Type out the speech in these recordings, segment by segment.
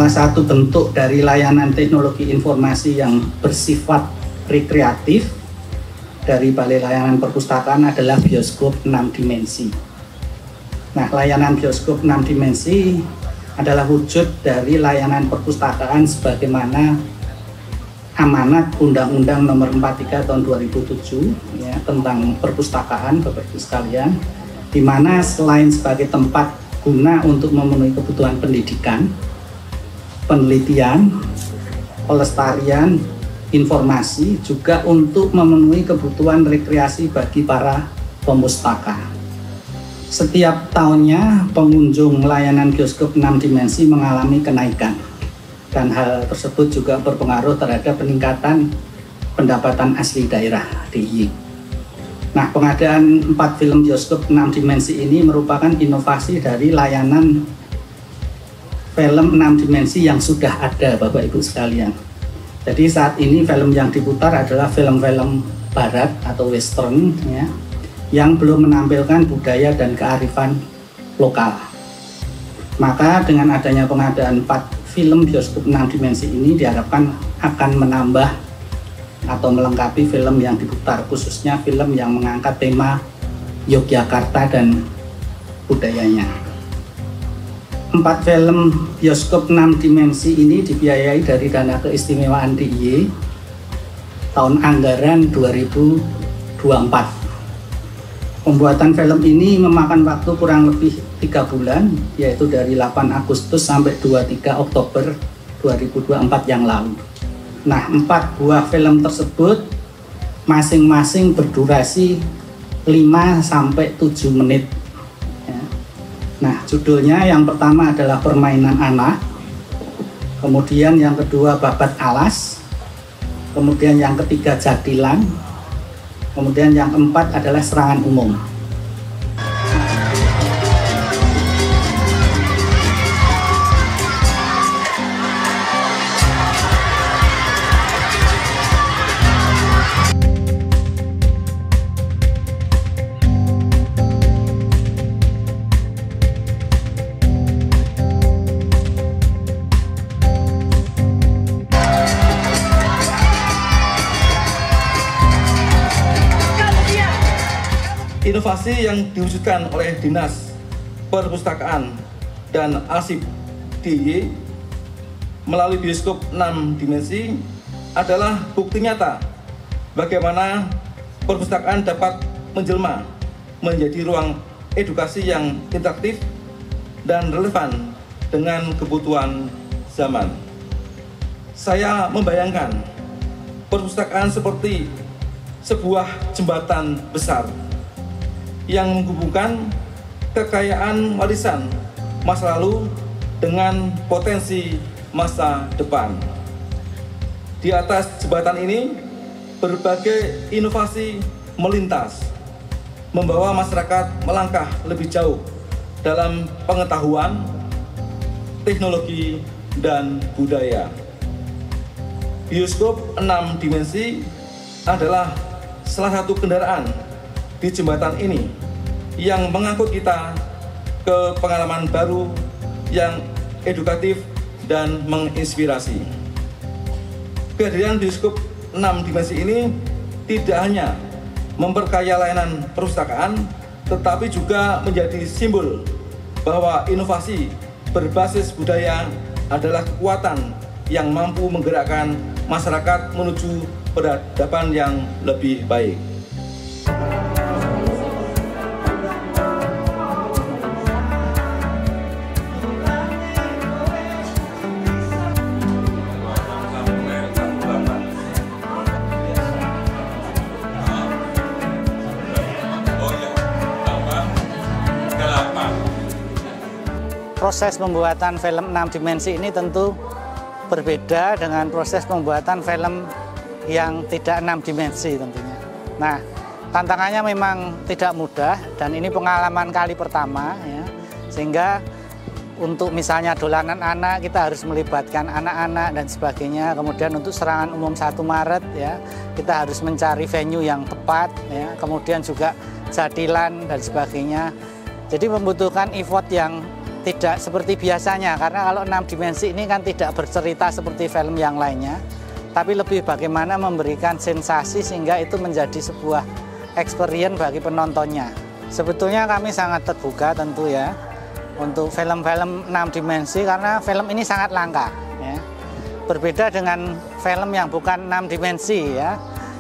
salah satu bentuk dari layanan teknologi informasi yang bersifat rekreatif dari Balai Layanan Perpustakaan adalah bioskop 6 dimensi. Nah, layanan bioskop 6 dimensi adalah wujud dari layanan perpustakaan sebagaimana amanat Undang-Undang Nomor 43 Tahun 2007 ya, tentang perpustakaan, Bapak Ibu sekalian, di mana selain sebagai tempat guna untuk memenuhi kebutuhan pendidikan, penelitian, pelestarian, informasi, juga untuk memenuhi kebutuhan rekreasi bagi para pemustaka. Setiap tahunnya pengunjung layanan bioskop 6 dimensi mengalami kenaikan, dan hal tersebut juga berpengaruh terhadap peningkatan pendapatan asli daerah DIY. Nah, pengadaan 4 film bioskop 6 dimensi ini merupakan inovasi dari layanan film 6 dimensi yang sudah ada, Bapak Ibu sekalian. Jadi saat ini film yang diputar adalah film-film barat atau western ya, yang belum menampilkan budaya dan kearifan lokal. Maka dengan adanya pengadaan 4 film bioskop 6 dimensi ini diharapkan akan menambah atau melengkapi film yang diputar, khususnya film yang mengangkat tema Yogyakarta dan budayanya. 4 film bioskop 6 dimensi ini dibiayai dari dana keistimewaan DIY tahun anggaran 2024. Pembuatan film ini memakan waktu kurang lebih 3 bulan, yaitu dari 8 Agustus sampai 23 Oktober 2024 yang lalu. Nah, 4 buah film tersebut masing-masing berdurasi 5 sampai 7 menit. Ya. Nah, judulnya yang pertama adalah Permainan Anak, kemudian yang kedua Babat Alas, kemudian yang ketiga Jadilan, kemudian yang keempat adalah Serangan Umum. Inovasi yang diwujudkan oleh Dinas Perpustakaan dan Arsip DIY melalui bioskop 6 dimensi adalah bukti nyata bagaimana perpustakaan dapat menjelma menjadi ruang edukasi yang interaktif dan relevan dengan kebutuhan zaman. Saya membayangkan perpustakaan seperti sebuah jembatan besar yang menghubungkan kekayaan warisan masa lalu dengan potensi masa depan. Di atas jembatan ini, berbagai inovasi melintas, membawa masyarakat melangkah lebih jauh dalam pengetahuan, teknologi, dan budaya. Bioskop 6 dimensi adalah salah satu kendaraan di jembatan ini yang mengangkut kita ke pengalaman baru yang edukatif dan menginspirasi. Kehadiran bioskop 6 dimensi ini tidak hanya memperkaya layanan perpustakaan, tetapi juga menjadi simbol bahwa inovasi berbasis budaya adalah kekuatan yang mampu menggerakkan masyarakat menuju peradaban yang lebih baik. Proses pembuatan film 6 dimensi ini tentu berbeda dengan proses pembuatan film yang tidak 6 dimensi tentunya. Nah, tantangannya memang tidak mudah dan ini pengalaman kali pertama ya. Sehingga untuk misalnya dolanan anak kita harus melibatkan anak-anak dan sebagainya. Kemudian untuk Serangan Umum 1 Maret ya, kita harus mencari venue yang tepat ya. Kemudian juga Jadilan dan sebagainya. Jadi membutuhkan effort yang tidak seperti biasanya, karena kalau 6 dimensi ini kan tidak bercerita seperti film yang lainnya, tapi lebih bagaimana memberikan sensasi sehingga itu menjadi sebuah experience bagi penontonnya. Sebetulnya kami sangat terbuka tentu ya untuk film-film 6 dimensi karena film ini sangat langka ya. Berbeda dengan film yang bukan 6 dimensi ya.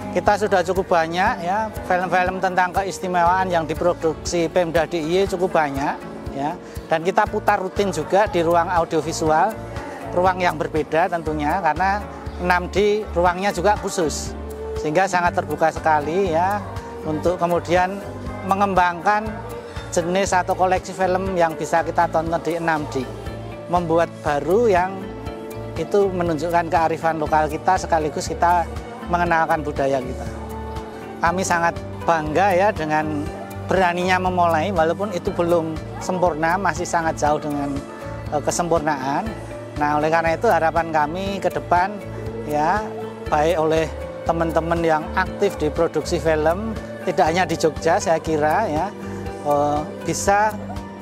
Kita sudah cukup banyak ya, film-film tentang keistimewaan yang diproduksi Pemda DIY cukup banyak ya. Dan kita putar rutin juga di ruang audiovisual, ruang yang berbeda tentunya karena 6D ruangnya juga khusus. Sehingga sangat terbuka sekali ya untuk kemudian mengembangkan jenis atau koleksi film yang bisa kita tonton di 6D. Membuat baru yang itu menunjukkan kearifan lokal kita sekaligus kita mengenalkan budaya kita. Kami sangat bangga ya dengan beraninya memulai walaupun itu belum sempurna, masih sangat jauh dengan kesempurnaan. Nah, oleh karena itu harapan kami ke depan ya baik oleh teman-teman yang aktif di produksi film tidak hanya di Jogja saya kira ya bisa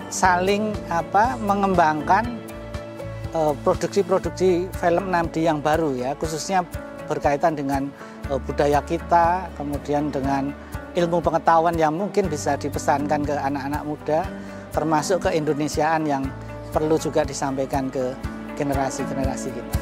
saling mengembangkan produksi-produksi film 6D yang baru ya, khususnya berkaitan dengan budaya kita, kemudian dengan ilmu pengetahuan yang mungkin bisa dipesankan ke anak-anak muda, termasuk keindonesiaan yang perlu juga disampaikan ke generasi-generasi kita.